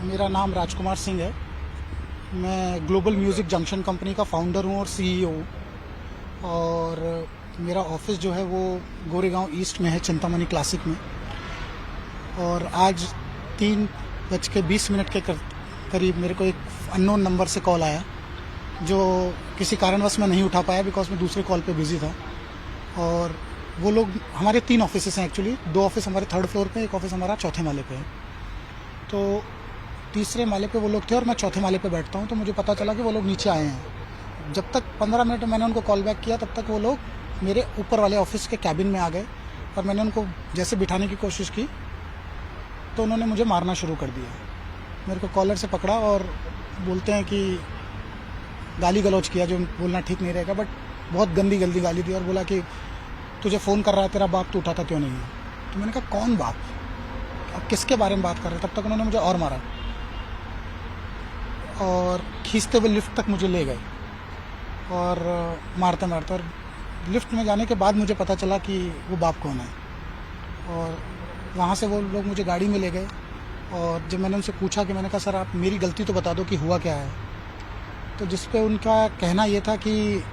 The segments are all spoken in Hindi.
मेरा नाम राजकुमार सिंह है। मैं ग्लोबल म्यूज़िक जंक्शन कंपनी का फाउंडर हूँ और सीईओ हूँ। और मेरा ऑफिस जो है वो गोरेगांव ईस्ट में है, चिंतामणि क्लासिक में। और आज 3:20 के करीब मेरे को एक अननोन नंबर से कॉल आया, जो किसी कारणवश मैं नहीं उठा पाया बिकॉज मैं दूसरे कॉल पे बिजी था। और वो लोग, हमारे 3 ऑफिसेस हैं एक्चुअली। 2 ऑफिस हमारे 3rd फ्लोर पे, एक ऑफिस हमारा 4थे माले पे है। तो तीसरे माले पे वो लोग थे और मैं 4थे माले पे बैठता हूँ। तो मुझे पता चला कि वो लोग नीचे आए हैं। जब तक 15 मिनट मैंने उनको कॉल बैक किया, तब तक वो लोग मेरे ऊपर वाले ऑफिस के कैबिन में आ गए। और मैंने उनको जैसे बिठाने की कोशिश की तो उन्होंने मुझे मारना शुरू कर दिया। मेरे को कॉलर से पकड़ा और बोलते हैं कि गाली गलौज किया, जो बोलना ठीक नहीं रहेगा, बट बहुत गंदी गाली दी। और बोला कि तुझे फ़ोन कर रहा है तेरा बाप, तू उठाता क्यों नहीं है। तो मैंने कहा कौन बाप, अब किसके बारे में बात कर रहे हैं। तब तक उन्होंने मुझे और मारा और खींचते हुए लिफ्ट तक मुझे ले गए और मारते मारते। और लिफ्ट में जाने के बाद मुझे पता चला कि वो बाप कौन है। और वहाँ से वो लोग मुझे गाड़ी में ले गए। और जब मैंने उनसे पूछा कि, मैंने कहा सर आप मेरी गलती तो बता दो कि हुआ क्या है। तो जिस पे उनका कहना ये था कि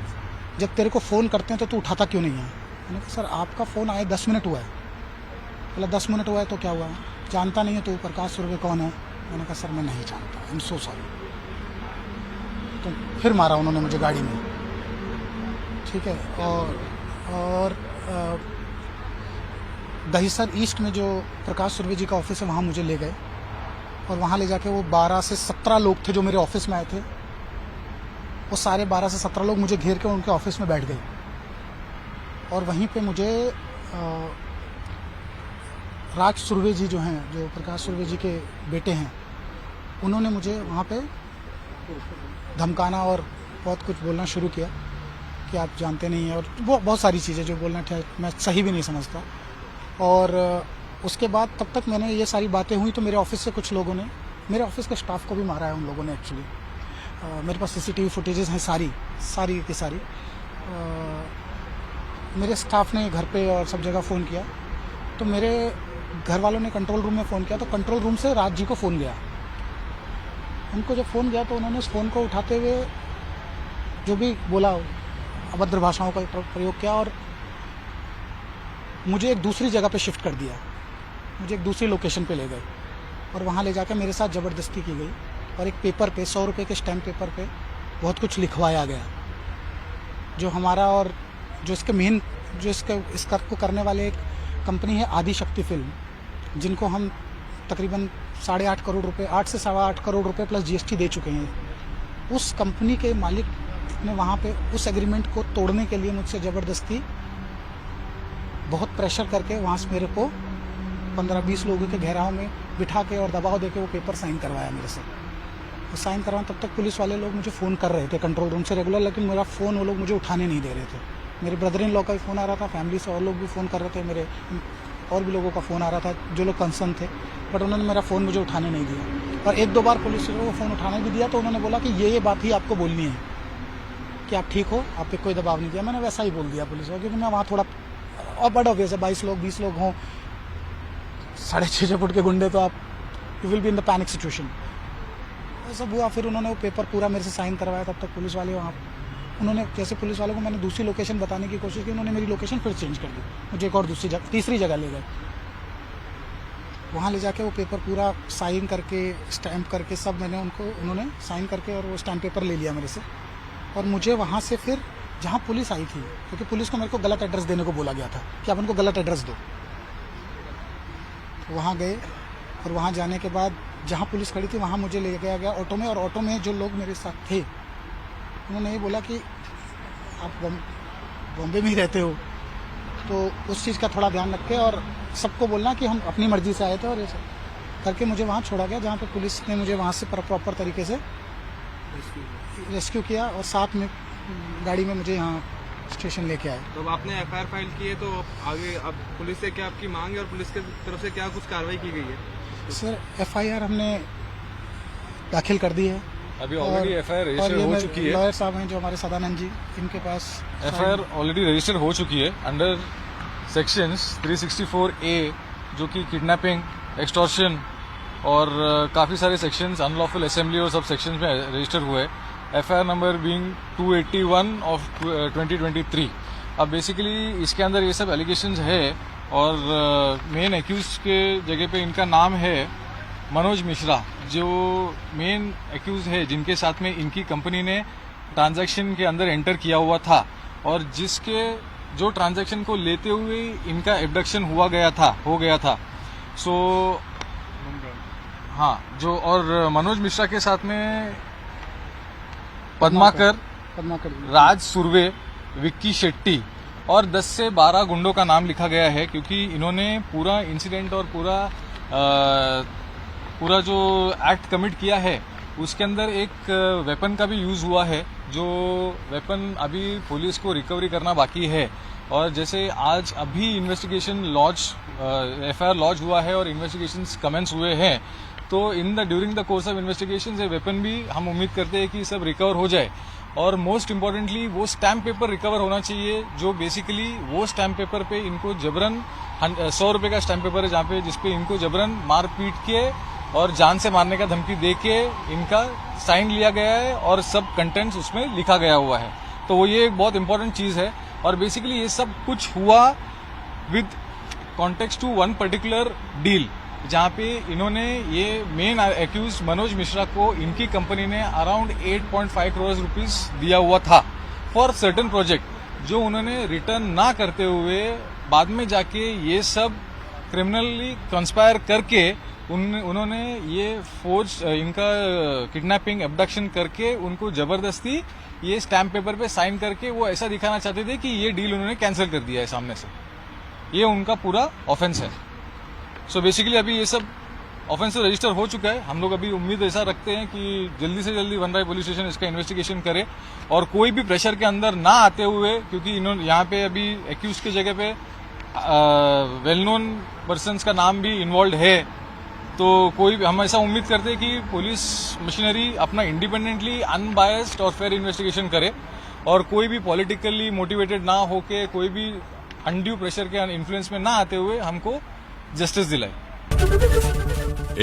जब तेरे को फ़ोन करते हैं तो तू उठाता क्यों नहीं है। मैंने कहा सर आपका फ़ोन आए 10 मिनट हुआ है। बोला 10 मिनट हुआ है तो क्या हुआ, जानता नहीं है तो प्रकाश सुर्वे कौन है। मैंने कहा सर मैं नहीं जानता, आई एम सो सॉरी। तो फिर मारा उन्होंने मुझे गाड़ी में, ठीक है। और दहिसर ईस्ट में जो प्रकाश सुर्वे जी का ऑफिस है, वहाँ मुझे ले गए। और वहाँ ले जाके वो 12 से 17 लोग थे जो मेरे ऑफिस में आए थे। वो सारे 12 से 17 लोग मुझे घेर के उनके ऑफिस में बैठ गए। और वहीं पे मुझे राज सुर्वे जी जो हैं, जो प्रकाश सुर्वे जी के बेटे हैं, उन्होंने मुझे वहाँ पे धमकाना और बहुत कुछ बोलना शुरू किया कि आप जानते नहीं हैं। और वो बहुत सारी चीज़ें जो बोलना मैं सही भी नहीं समझता। और उसके बाद तब तक मैंने ये सारी बातें हुई तो मेरे ऑफिस से कुछ लोगों ने, मेरे ऑफिस के स्टाफ को भी मारा है उन लोगों ने एक्चुअली। मेरे पास सीसीटीवी फुटेजेस हैं सारी की सारी। मेरे स्टाफ ने घर पे और सब जगह फ़ोन किया। तो मेरे घर वालों ने कंट्रोल रूम में फ़ोन किया, तो कंट्रोल रूम से राज जी को फ़ोन गया। उनको जब फ़ोन गया तो उन्होंने उस फ़ोन को उठाते हुए जो भी बोला, अभद्र भाषाओं का प्रयोग किया और मुझे एक दूसरी जगह पे शिफ्ट कर दिया। मुझे एक दूसरी लोकेशन पे ले गए और वहाँ ले जाकर मेरे साथ ज़बरदस्ती की गई। और एक पेपर पे 100 रुपये के स्टैम्प पेपर पे बहुत कुछ लिखवाया गया, जो हमारा और जो इसके मेन, जो इसका को करने वाले एक कंपनी है आदि शक्ति फिल्म, जिनको हम तकरीबन 8.5 करोड़ रुपए, 8 से 8.25 करोड़ रुपए प्लस जीएसटी दे चुके हैं। उस कंपनी के मालिक ने वहाँ पे उस एग्रीमेंट को तोड़ने के लिए मुझसे ज़बरदस्ती बहुत प्रेशर करके वहाँ से मेरे को 15-20 लोगों के घेराव में बिठा के और दबाव दे के वो पेपर साइन करवाया मेरे से। वो साइन करवाने तब तक पुलिस वाले लोग मुझे फ़ोन कर रहे थे कंट्रोल रूम से रेगुलर, लेकिन मेरा फ़ोन वो लोग मुझे उठाने नहीं दे रहे थे। मेरे ब्रदर इन लॉ का भी फ़ोन आ रहा था, फैमिली से और लोग भी फ़ोन कर रहे थे, मेरे और भी लोगों का फ़ोन आ रहा था जो लोग कंसर्न थे, बट उन्होंने मेरा फ़ोन मुझे उठाने नहीं दिया। और 1-2 बार पुलिस वालों को फ़ोन उठाने भी दिया तो उन्होंने बोला कि ये बात ही आपको बोलनी है कि आप ठीक हो, आप पे कोई दबाव नहीं दिया। मैंने वैसा ही बोल दिया पुलिस वालों, क्योंकि मैं वहाँ थोड़ा और बड़ा ऑब्वियस है, 22 लोग 20 लोग हों, 6.5 फुट के गुंडे, तो आप you will be in the panic situation. सब हुआ, फिर उन्होंने वो पेपर पूरा मेरे से साइन करवाया। तब तक पुलिस वाले वहाँ, उन्होंने जैसे पुलिस वालों को मैंने दूसरी लोकेशन बताने की कोशिश की, उन्होंने मेरी लोकेशन फिर चेंज कर दी, मुझे एक और तीसरी जगह ले गए। वहाँ ले जाके वो पेपर पूरा साइन करके, स्टैम्प करके सब मैंने उन्होंने साइन करके और वो स्टैम्प पेपर ले लिया मेरे से। और मुझे वहाँ से फिर जहाँ पुलिस आई थी, क्योंकि पुलिस को मेरे को गलत एड्रेस देने को बोला गया था कि आप उनको गलत एड्रेस दो, वहाँ गए। और वहाँ जाने के बाद जहाँ पुलिस खड़ी थी वहाँ मुझे ले गया गया ऑटो में। और ऑटो में जो लोग मेरे साथ थे उन्होंने ये बोला कि आप बॉम्बे में ही रहते हो, तो उस चीज़ का थोड़ा ध्यान रखें और सबको बोलना कि हम अपनी मर्ज़ी से आए थे। और ये सब करके मुझे वहाँ छोड़ा गया, जहाँ पे पुलिस ने मुझे वहाँ से प्रॉपर तरीके से रेस्क्यू किया और साथ में गाड़ी में मुझे यहाँ स्टेशन लेके आए। तो अब आपने एफआईआर फाइल की है, तो आगे अब पुलिस से क्या आपकी मांग है और पुलिस की तरफ से क्या कुछ कार्रवाई की गई है? सर एफआईआर हमने दाखिल कर दी है। अभी ऑलरेडी एफआईआर रजिस्टर हो चुकी है। लॉयर साहब हैं जो हमारे सदानंद जी, इनके पास एफआईआर ऑलरेडी रजिस्टर हो चुकी है अंडर सेक्शंस 364A, जो कि किडनैपिंग, एक्सटॉर्शन और काफ़ी सारे सेक्शंस अनलॉफुल असेंबली और सब सेक्शंस में रजिस्टर हुए। FIR number being 281 of 2023। अब बेसिकली इसके अंदर ये सब एलिगेशंस है और मेन एक्यूज के जगह पे इनका नाम है मनोज मिश्रा, जो मेन एक्यूज है जिनके साथ में इनकी कंपनी ने ट्रांजैक्शन के अंदर एंटर किया हुआ था और जिसके जो ट्रांजैक्शन को लेते हुए इनका एब्डक्शन हो गया था। सो हाँ, जो और मनोज मिश्रा के साथ में पद्माकर, राज सुर्वे, विक्की शेट्टी और 10 से 12 गुंडों का नाम लिखा गया है, क्योंकि इन्होंने पूरा इंसिडेंट और पूरा जो एक्ट कमिट किया है उसके अंदर एक वेपन का भी यूज हुआ है, जो वेपन अभी पुलिस को रिकवरी करना बाकी है। और जैसे आज अभी इन्वेस्टिगेशन एफआईआर लॉन्च हुआ है और इन्वेस्टिगेशंस कमेंस हुए हैं, तो during the course of investigation ये वेपन भी हम उम्मीद करते हैं कि सब रिकवर हो जाए। और मोस्ट इम्पोर्टेंटली वो स्टैम्प पेपर रिकवर होना चाहिए, जो बेसिकली वो स्टैम्प पेपर पे इनको जबरन 100 रुपए का स्टैम्प पेपर है जहाँ पे जिसपे इनको जबरन मार पीट के और जान से मारने का धमकी दे के इनका साइन लिया गया है और सब कंटेंट्स उसमें लिखा गया हुआ है। तो वो ये एक बहुत इंपॉर्टेंट चीज है। और बेसिकली ये सब कुछ हुआ with context to one particular deal, जहाँ पे इन्होंने ये मेन एक्यूज मनोज मिश्रा को इनकी कंपनी ने अराउंड 8.5 करोड़ रुपीस दिया हुआ था फॉर सर्टेन प्रोजेक्ट, जो उन्होंने रिटर्न ना करते हुए बाद में जाके ये सब क्रिमिनली कंस्पायर करके उन्होंने ये फोर्स इनका किडनैपिंग एब्डक्शन करके उनको जबरदस्ती ये स्टैम्प पेपर पे साइन करके वो ऐसा दिखाना चाहते थे कि ये डील उन्होंने कैंसिल कर दिया है सामने से। ये उनका पूरा ऑफेंस है। सो बेसिकली अभी ये सब ऑफेंस रजिस्टर हो चुका है। हम लोग अभी उम्मीद ऐसा रखते हैं कि जल्दी से जल्दी वनराय पुलिस स्टेशन इसका इन्वेस्टिगेशन करे और कोई भी प्रेशर के अंदर ना आते हुए, क्योंकि इन्होंने यहाँ पे अभी एक्यूज की जगह पे वेल नोन पर्सन्स का नाम भी इन्वॉल्व है, तो हम ऐसा उम्मीद करते हैं कि पुलिस मशीनरी अपना इंडिपेंडेंटली अनबायस्ड और फेयर इन्वेस्टिगेशन करे और कोई भी पॉलिटिकली मोटिवेटेड ना होके, कोई भी अनड्यू प्रेशर के इन्फ्लुएंस में ना आते हुए हमको जस्टिस दिलाए।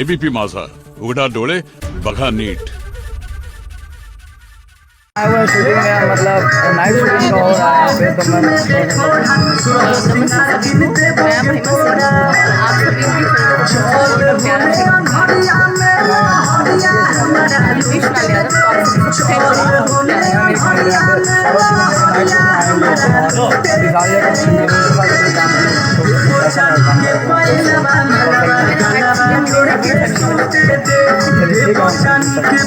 एबीपी माझा, उघडा डोळे बघा नीट। शूटिंग में मतलब नाइट शूटिंग हो रहा है फिर तो मैं नमस्कार सभी को, मैं महिमा सिंह, आप सभी की और प्यारा सिंह ठीक है।